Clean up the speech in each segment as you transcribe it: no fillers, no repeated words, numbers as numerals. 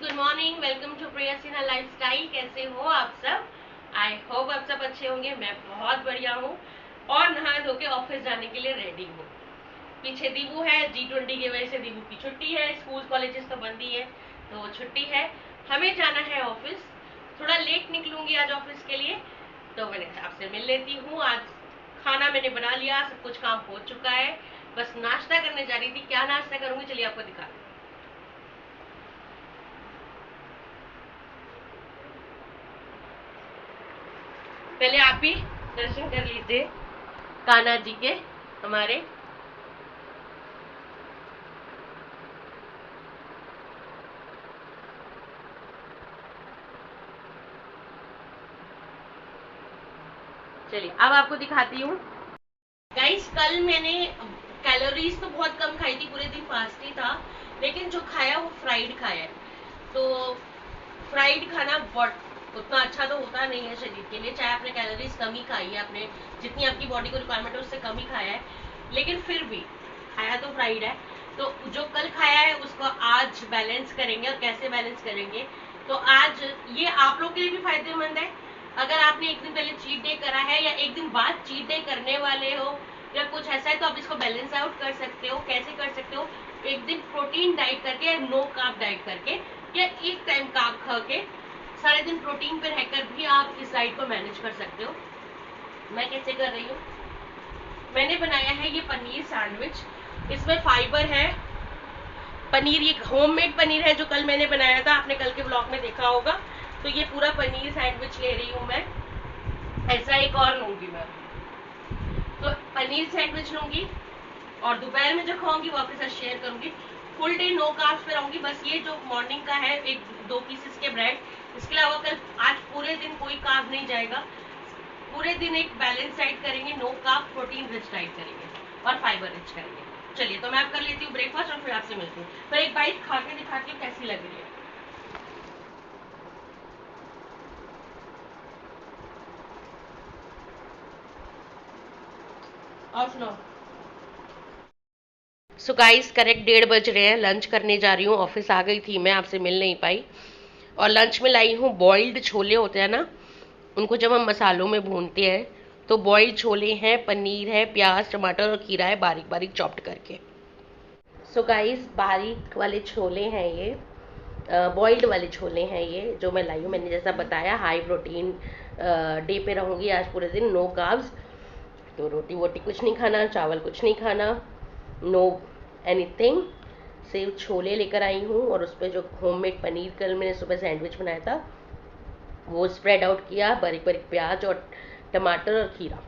Good morning, welcome to प्रियसीना lifestyle. कैसे हो आप सब? आई होप आप सब अच्छे होंगे। मैं बहुत बढ़िया हूँ और नहा धो के ऑफिस जाने के लिए रेडी हूँ। पीछे दीबू है, G20 की वजह से दीबू की छुट्टी है, स्कूल कॉलेजेस तो बंद ही है, तो छुट्टी है। हमें जाना है ऑफिस। थोड़ा लेट निकलूंगी आज ऑफिस के लिए, तो मैंने आपसे मिल लेती हूँ। आज खाना मैंने बना लिया, सब कुछ काम हो चुका है, बस नाश्ता करने जा रही थी। क्या नाश्ता करूंगी चलिए आपको दिखा दूँ। पहले आप ही दर्शन कर लीजिए कान्हा जी के हमारे। चलिए अब आपको दिखाती हूँ। गाइस कल मैंने कैलोरीज तो बहुत कम खाई थी, पूरे दिन फास्ट ही था, लेकिन जो खाया वो फ्राइड खाया है। तो फ्राइड खाना बहुत उतना अच्छा तो होता नहीं है शरीर के लिए, चाहे आपने कैलोरीज कम ही खाई है, आपने जितनी आपकी बॉडी को रिक्वायरमेंट है उससे कम ही खाया है, लेकिन फिर भी खाया तो फ्राइड है। तो जो कल खाया है उसको आज बैलेंस करेंगे। और कैसे बैलेंस करेंगे, तो आज ये आप लोग के लिए भी फायदेमंद है। अगर आपने एक दिन पहले चीट डे करा है या एक दिन बाद चीट डे करने वाले हो या कुछ ऐसा है, तो आप इसको बैलेंस आउट कर सकते हो। कैसे कर सकते हो? एक दिन प्रोटीन डाइट करके या नो कार्ब डाइट करके या एक टाइम कार्ब खा के सारे दिन प्रोटीन पे रहकर भी आप इस डाइट को मैनेज कर सकते हो। मैं कैसे कर रही हूँ, मैंने बनाया है ये पनीर सैंडविच। इसमें फाइबर है। पनीर ये होममेड पनीर है जो कल मैंने बनाया था, आपने कल के ब्लॉग में देखा होगा। तो ये पूरा पनीर सैंडविच ले रही हूँ मैं। ऐसा एक और लूंगी मैं, तो पनीर सैंडविच लूंगी और दोपहर में जो खाऊंगी वो आपके साथ शेयर करूंगी। फुल डे नो कार्ब्स पे रहूंगी। बस ये जो मॉर्निंग का है एक दो पीसेस के ब्रेड, इसके अलावा कल आज पूरे दिन कोई कार्ब नहीं जाएगा। पूरे दिन एक बैलेंस डाइट करेंगे, no carb protein rich diet करेंगे और फाइबर रिच करेंगे। चलिए तो मैं अब कर लेती हूँ ब्रेकफास्ट और फिर आपसे मिलती हूँ। तो एक बाइट खा के दिखाती हूँ कैसी लग रही है। और सुनो। सो गाइस करेक्ट 1:30 बज रहे हैं, लंच करने जा रही हूँ। ऑफिस आ गई थी मैं, आपसे मिल नहीं पाई। और लंच में लाई हूँ बॉइल्ड छोले होते हैं ना, उनको जब हम मसालों में भूनते हैं, तो बॉइल्ड छोले हैं, पनीर है, प्याज टमाटर और खीरा है बारीक बारीक चॉप्ड करके। सो गाइस बारीक वाले छोले हैं ये, बॉइल्ड वाले छोले हैं ये जो मैं लाई हूँ। मैंने जैसा बताया हाई प्रोटीन डे पे रहूँगी आज पूरे दिन, नो कार्ब्स। तो रोटी वोटी कुछ नहीं खाना, चावल कुछ नहीं खाना, नो एनीथिंग। सिर्फ छोले लेकर आई हूँ और उस पर जो होममेड पनीर कल मैंने सुबह सैंडविच बनाया था वो स्प्रेड आउट किया, बारीक बारीक प्याज और टमाटर और खीरा।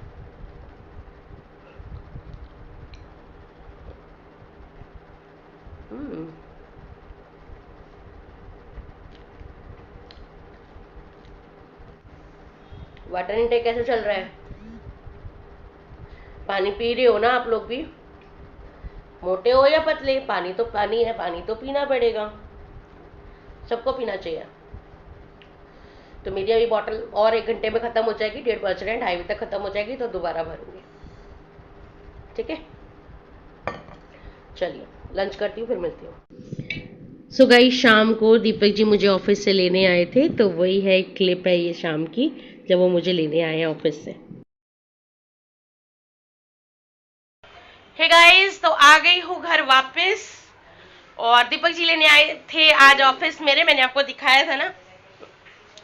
वाटर इनटेक कैसे चल रहा है? पानी पी रहे हो ना आप लोग भी? मोटे हो या पतले, पानी तो पानी है, पानी तो पीना पड़ेगा, सबको पीना चाहिए। तो मेरी अभी बॉटल और 1 घंटे में खत्म हो जाएगी, 1:30 बज रहे हैं, 2:30 तक खत्म हो जाएगी, तो दोबारा भरूंगी। ठीक है, चलिए लंच करती हूँ फिर मिलती हूँ। सो गाइस शाम को दीपक जी मुझे ऑफिस से लेने आए थे, तो वही है एक क्लिप है ये शाम की, जब वो मुझे लेने आए हैं ऑफिस से। हे गाइस, तो आ गई हूँ घर वापस और दीपक जी लेने आए थे आज ऑफिस मेरे, मैंने आपको दिखाया था ना,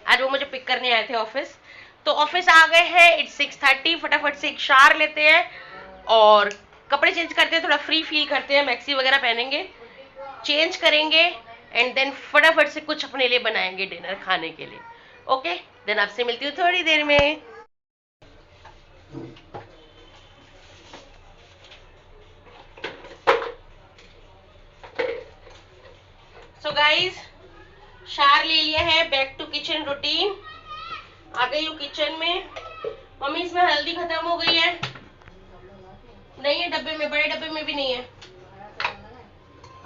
आज वो मुझे पिक करने आए थे ऑफिस। तो ऑफिस आ गए हैं, इट्स 6:30। फटाफट से एक शार लेते हैं और कपड़े चेंज करते हैं, थोड़ा फ्री फील करते हैं, मैक्सी वगैरह पहनेंगे, चेंज करेंगे एंड देन फटाफट से कुछ अपने लिए बनाएंगे डिनर खाने के लिए। ओके, देन आपसे मिलती हूँ थोड़ी देर में। सो गाइस शार ले लिया है, बैक टू किचन रूटीन। आ गई हूँ किचन में। मम्मी इसमें हल्दी खत्म हो गई है। नहीं है डब्बे में, बड़े डब्बे में भी नहीं है।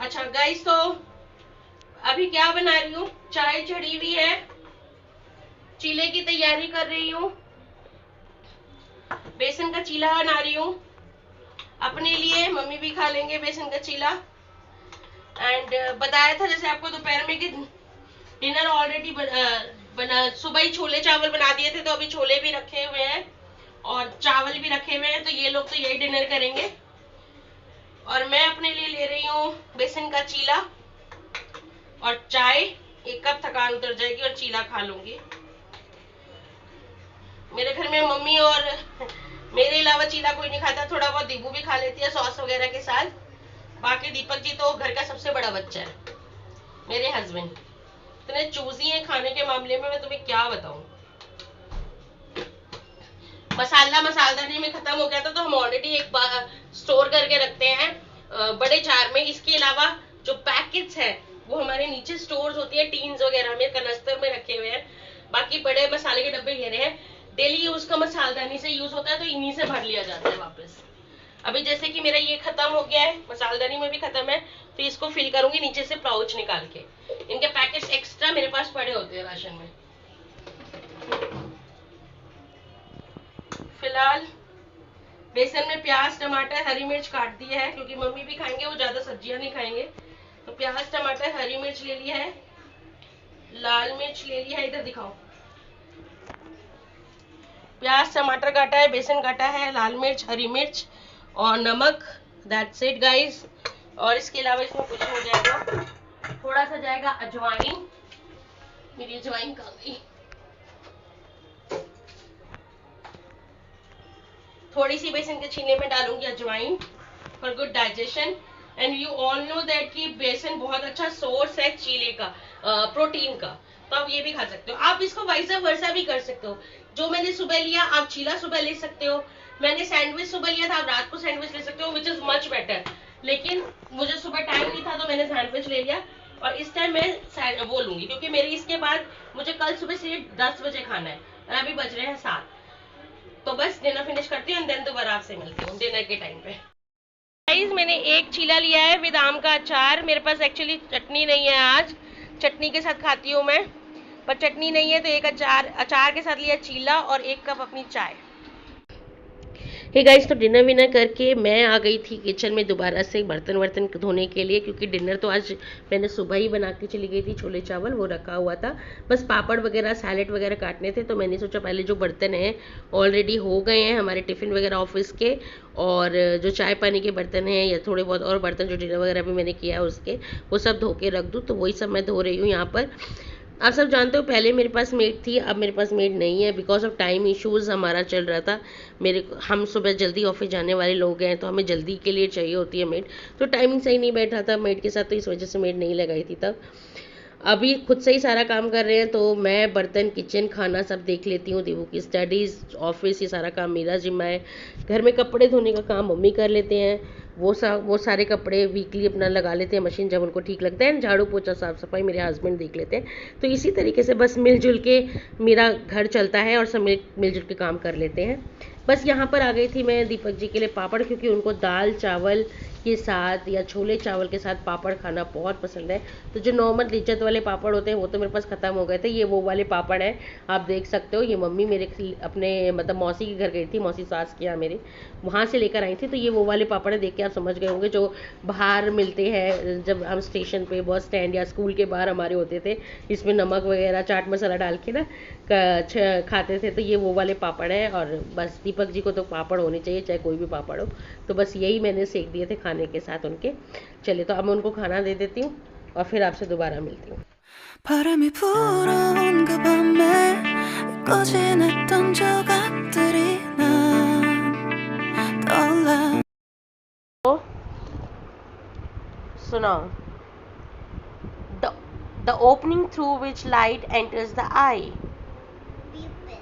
अच्छा गाइस, तो अभी क्या बना रही हूँ, चाय चढ़ी हुई है, चीले की तैयारी कर रही हूँ, बेसन का चीला बना रही हूँ अपने लिए, मम्मी भी खा लेंगे बेसन का चीला। एंड बताया था जैसे आपको दोपहर में कि डिनर ऑलरेडी बना, सुबह ही छोले चावल बना दिए थे, तो अभी छोले भी रखे हुए हैं और चावल भी रखे हुए हैं, तो ये लोग तो यही डिनर करेंगे। और मैं अपने लिए ले रही हूँ बेसन का चीला और चाय, 1 कप थकान उतर जाएगी और चीला खा लूंगी। मेरे घर में मम्मी और मेरे अलावा चीला कोई नहीं खाता, थोड़ा बहुत दीबू भी खा लेती है सॉस वगैरह के साथ। बाकी दीपक जी तो घर का सबसे बड़ा बच्चा है, मेरे हस्बैंड इतने चूजी हैं खाने के मामले में, मैं तुम्हें क्या बताऊं। मसालदानी में खत्म हो गया था, तो हम ऑलरेडी एक स्टोर करके रखते हैं बड़े जार में। इसके अलावा जो पैकेट्स हैं वो हमारे नीचे स्टोर्स होती है, टीन्स वगैरह में, कनस्तर में रखे हुए हैं। बाकी बड़े मसाले के डब्बे ये रहे हैं, डेली यूज का मसालदानी से यूज होता है, तो इन्हीं से भर लिया जाता है वापस। अभी जैसे कि मेरा ये खत्म हो गया है, मसालदानी में भी खत्म है, तो इसको फिल करूंगी नीचे से पाउच निकाल के। इनके पैकेट्स एक्स्ट्रा मेरे पास पड़े होते हैं राशन में। फिलहाल बेसन में प्याज, टमाटर, हरी मिर्च काट दिया है, क्योंकि मम्मी भी खाएंगे, वो ज्यादा सब्जियां नहीं खाएंगे। तो प्याज, टमाटर, हरी मिर्च ले लिया है, लाल मिर्च ले लिया है, इधर दिखाओ। प्याज, टमाटर काटा है, बेसन काटा है, लाल मिर्च, हरी मिर्च और नमक। That's it guys. और इसके अलावा इसमें कुछ हो जाएगा, थोड़ा सा जाएगा अजवाइन। मेरी अजवाइन कहाँ गई? थोड़ी सी बेसन के छीने में डालूंगी अजवाइन for good digestion. And you all know that कि बेसन बहुत अच्छा सोर्स है चीले का, प्रोटीन का, तो आप ये भी खा सकते हो। आप इसको वाइस वर्सा भी कर सकते हो। जो मैंने सुबह लिया, आप चीला सुबह ले सकते हो। मैंने सैंडविच सुबह लिया था, आप रात को सैंडविच ले सकते हो, विच इज मच बेटर। लेकिन मुझे सुबह टाइम नहीं था, तो मैंने सैंडविच ले लिया और इस टाइम मैं वो लूंगी, क्योंकि मेरे इसके बाद मुझे कल सुबह से 10 बजे खाना है और अभी बज रहे हैं 7। तो बस डिनर फिनिश करती हूँ एंड देन दोबारा आपसे मिलती हूँ डिनर के टाइम पे। गाइस, मैंने एक चीला लिया है विद आम का अचार। मेरे पास एक्चुअली चटनी नहीं है आज, चटनी के साथ खाती हूँ मैं, पर चटनी नहीं है, तो एक अचार के साथ लिया चीला और 1 कप अपनी चाय। हे गाइस, तो डिनर विनर करके मैं आ गई थी किचन में दोबारा से बर्तन वर्तन धोने के लिए, क्योंकि डिनर तो आज मैंने सुबह ही बना के चली गई थी, छोले चावल वो रखा हुआ था, बस पापड़ वगैरह सैलेड वगैरह काटने थे। तो मैंने सोचा पहले जो बर्तन हैं ऑलरेडी हो गए हैं हमारे टिफ़िन वगैरह ऑफिस के, और जो चाय पानी के बर्तन हैं या थोड़े बहुत और बर्तन जो डिनर वगैरह भी मैंने किया है उसके, वो सब धो के रख दूँ। तो वही सब मैं धो रही हूँ यहाँ पर। आप सब जानते हो पहले मेरे पास मेड थी, अब मेरे पास मेड नहीं है, बिकॉज ऑफ टाइम इश्यूज़ हमारा चल रहा था। हम सुबह जल्दी ऑफिस जाने वाले लोग हैं, तो हमें जल्दी के लिए चाहिए होती है मेड, तो टाइमिंग सही नहीं बैठा था मेड के साथ, तो इस वजह से मेड नहीं लगाई थी तब। अभी खुद से ही सारा काम कर रहे हैं, तो मैं बर्तन, किचन, खाना सब देख लेती हूँ। देवू की स्टडीज़, ऑफिस, ये सारा काम मेरा जिम्मा है। घर में कपड़े धोने का काम मम्मी कर लेते हैं, वो सारे कपड़े वीकली अपना लगा लेते हैं मशीन जब उनको ठीक लगता है। झाड़ू पोछा साफ सफाई मेरे हस्बैंड देख लेते हैं। तो इसी तरीके से बस मिलजुल के मेरा घर चलता है और सब मिलजुल के काम कर लेते हैं। बस यहाँ पर आ गई थी मैं दीपक जी के लिए पापड़, क्योंकि उनको दाल चावल के साथ या छोले चावल के साथ पापड़ खाना बहुत पसंद है। तो जो नॉर्मल लिज्जत वाले पापड़ होते हैं वो तो मेरे पास ख़त्म हो गए थे, ये वो वाले पापड़ हैं, आप देख सकते हो। ये मम्मी मेरे अपने मतलब मौसी के घर गई थी, मौसी सास के यहाँ मेरे, वहाँ से लेकर आई थी। तो ये वो वाले पापड़ देख के आप समझ गए होंगे जो बाहर मिलते हैं जब हम स्टेशन पे, बस स्टैंड या स्कूल के बाहर हमारे होते थे, इसमें नमक वगैरह चाट मसाला डाल के ना खाते थे। तो ये वो वाले पापड़ हैं। और बस दीपक जी को तो पापड़ होने चाहिए, चाहे कोई भी पापड़ हो। तो बस यही मैंने सेक दिए थे खाने के साथ उनके। चलिए, तो अब मैं उनको खाना दे देती हूँ और फिर आपसे दोबारा मिलती हूँ। 바람이 불어온 그 밤에 꺼지냈던 조각들이 난 떠올라. सुनाओ। The opening through which light enters the eye. Pupil.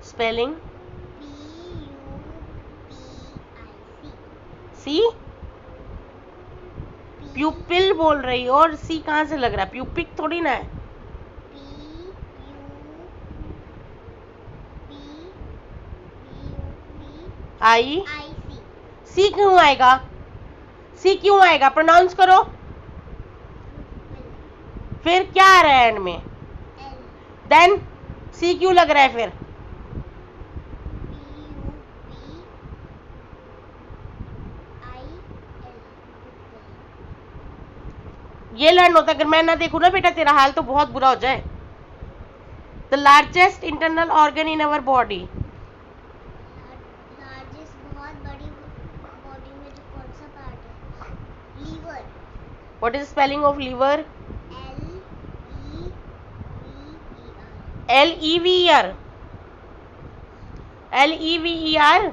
Spelling? P-U-P-I-C. सी? प्यूपिल बोल रही हो, और सी कहाँ से लग रहा है? प्यूपिक थोड़ी ना है। आई? P-U-P-I-C. सी क्यों आएगा? सी क्यों आएगा? प्रोनाउंस करो। Pupil. फिर क्या आ रहा है एंड में? L. देन सी क्यों लग रहा है फिर? P-U-P-I-L. ये लर्न होता है। अगर मैं ना देखूं ना बेटा, तेरा हाल तो बहुत बुरा हो जाए। The largest internal organ in our body. Largest बहुत बड़ी बॉडी में जो कौन सा पार्ट है? Liver. What is spelling of liver? Lever. LEVER.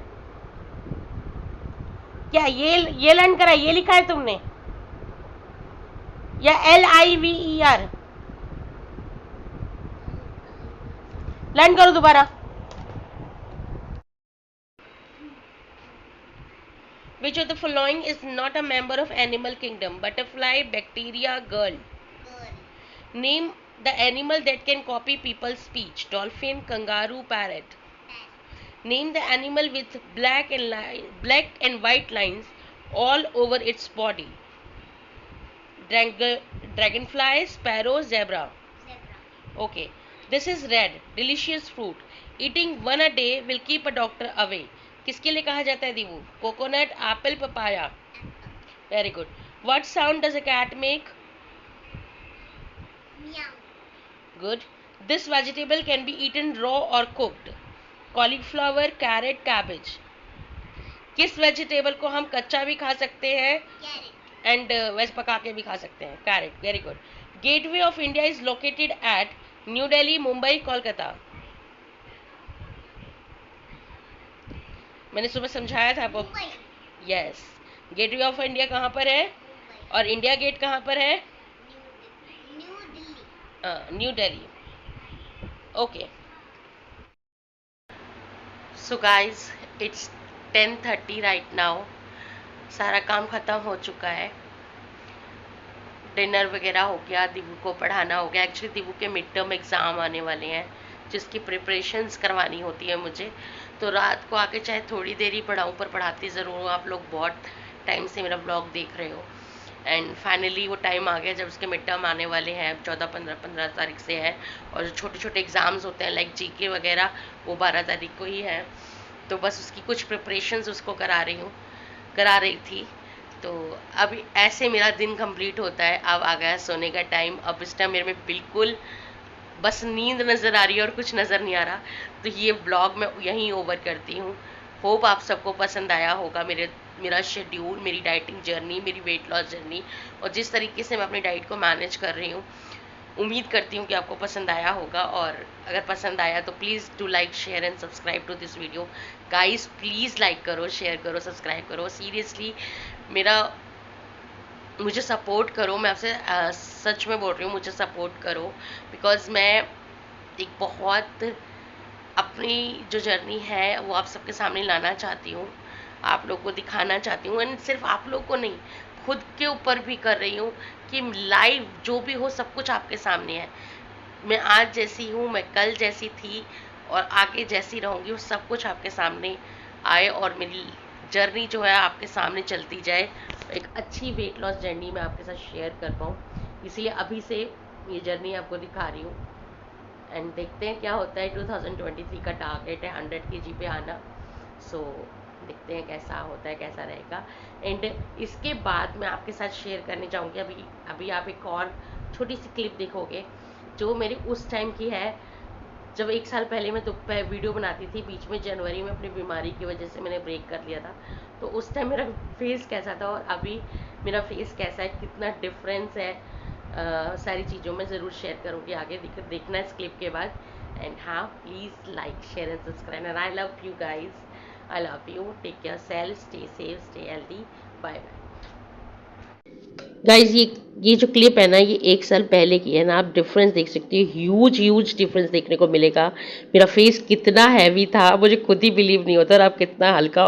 क्या ये लर्न करा, ये लिखा है तुमने, या LIVER? लर्न करो दोबारा. Which of the following is not a member of animal kingdom? Butterfly, bacteria, girl. Name the animal that can copy people's speech. Dolphin, kangaroo, parrot. Name the animal with black and white lines all over its body. Dragonfly, sparrow, zebra. Okay. This is red. Delicious fruit. Eating one a day will keep a doctor away. किसके लिए कहा जाता है दीवू? Coconut, apple, papaya. Very good. What sound does a cat make? Meow. Good. This vegetable can be eaten raw or cooked. Cauliflower, carrot, cabbage. किस vegetable को हम कच्चा भी खा सकते हैं Carrot. एंड वैसे पका के भी खा सकते हैं? Carrot. Very good. Gateway of India is located at New Delhi, Mumbai, Kolkata. मैंने सुबह समझाया था आपको. Mumbai. Yes. Gateway of India कहाँ पर है Mumbai. और इंडिया गेट कहाँ पर है? New Delhi. New Delhi. Okay. So guys, it's 10:30 right now. सारा काम ख़त्म हो चुका है. डिनर वगैरह हो गया, दिवू को पढ़ाना हो गया. एक्चुअली दिवू के मिड टर्म एग्ज़ाम आने वाले हैं जिसकी प्रिपरेशंस करवानी होती है मुझे. तो रात को आके चाहे थोड़ी देर ही पढ़ाऊँ पर पढ़ाती ज़रूर हूँ. आप लोग बहुत टाइम से मेरा ब्लॉग देख रहे हो एंड फाइनली वो टाइम आ गया जब उसके मिड टर्म आने वाले हैं. 15 तारीख से है और जो छोटे छोटे एग्ज़ाम्स होते हैं लाइक जीके वगैरह वो 12 तारीख को ही है. तो बस उसकी कुछ प्रिपरेशंस उसको करा रही थी. तो अब ऐसे मेरा दिन कंप्लीट होता है. अब आ गया सोने का टाइम. अब इस टाइम मेरे में बिल्कुल बस नींद नज़र आ रही है और कुछ नज़र नहीं आ रहा. तो ये ब्लॉग मैं यहीं ओवर करती हूँ. होप आप सबको पसंद आया होगा मेरा शेड्यूल, मेरी डाइटिंग जर्नी, मेरी वेट लॉस जर्नी और जिस तरीके से मैं अपनी डाइट को मैनेज कर रही हूँ. उम्मीद करती हूँ कि आपको पसंद आया होगा और अगर पसंद आया तो please do like, share and subscribe to this video. Guys please like करो, शेयर करो, सब्सक्राइब करो. सीरियसली मुझे सपोर्ट करो. मैं आपसे सच में बोल रही हूँ, मुझे सपोर्ट करो बिकॉज़ मैं एक बहुत अपनी जो जर्नी है वो आप सबके सामने लाना चाहती हूँ, आप लोग को दिखाना चाहती हूँ. एंड सिर्फ आप लोग को नहीं, खुद के ऊपर भी कर रही हूँ कि लाइव जो भी हो सब कुछ आपके सामने है. मैं आज जैसी हूँ, मैं कल जैसी थी और आगे जैसी रहूँगी, वो सब कुछ आपके सामने आए और मेरी जर्नी जो है आपके सामने चलती जाए. एक अच्छी वेट लॉस जर्नी मैं आपके साथ शेयर कर पाऊँ, इसलिए अभी से ये जर्नी आपको दिखा रही हूँ. एंड देखते हैं क्या होता है. 2023 का टारगेट है 100 kg पे आना. सो देखते हैं कैसा होता है, कैसा रहेगा. एंड इसके बाद मैं आपके साथ शेयर करने चाहूँगी. अभी आप एक और छोटी सी क्लिप देखोगे जो मेरी उस टाइम की है जब 1 साल पहले मैं वीडियो बनाती थी. बीच में जनवरी में अपनी बीमारी की वजह से मैंने ब्रेक कर लिया था. तो उस टाइम मेरा फेस कैसा था और अभी मेरा फेस कैसा है, कितना डिफरेंस है, सारी चीज़ों में ज़रूर शेयर करूँगी. आगे देखना इस क्लिप के बाद. एंड हाँ, please like, share and subscribe. And I love you guys. I love you. Take care yourself. Stay safe. Stay healthy. Bye bye. Guys ये जो क्लिप है ना, ये 1 साल पहले की है ना. आप डिफरेंस देख सकते हो. ह्यूज डिफरेंस देखने को मिलेगा. मेरा फेस कितना हैवी था मुझे खुद ही बिलीव नहीं होता और अब कितना हल्का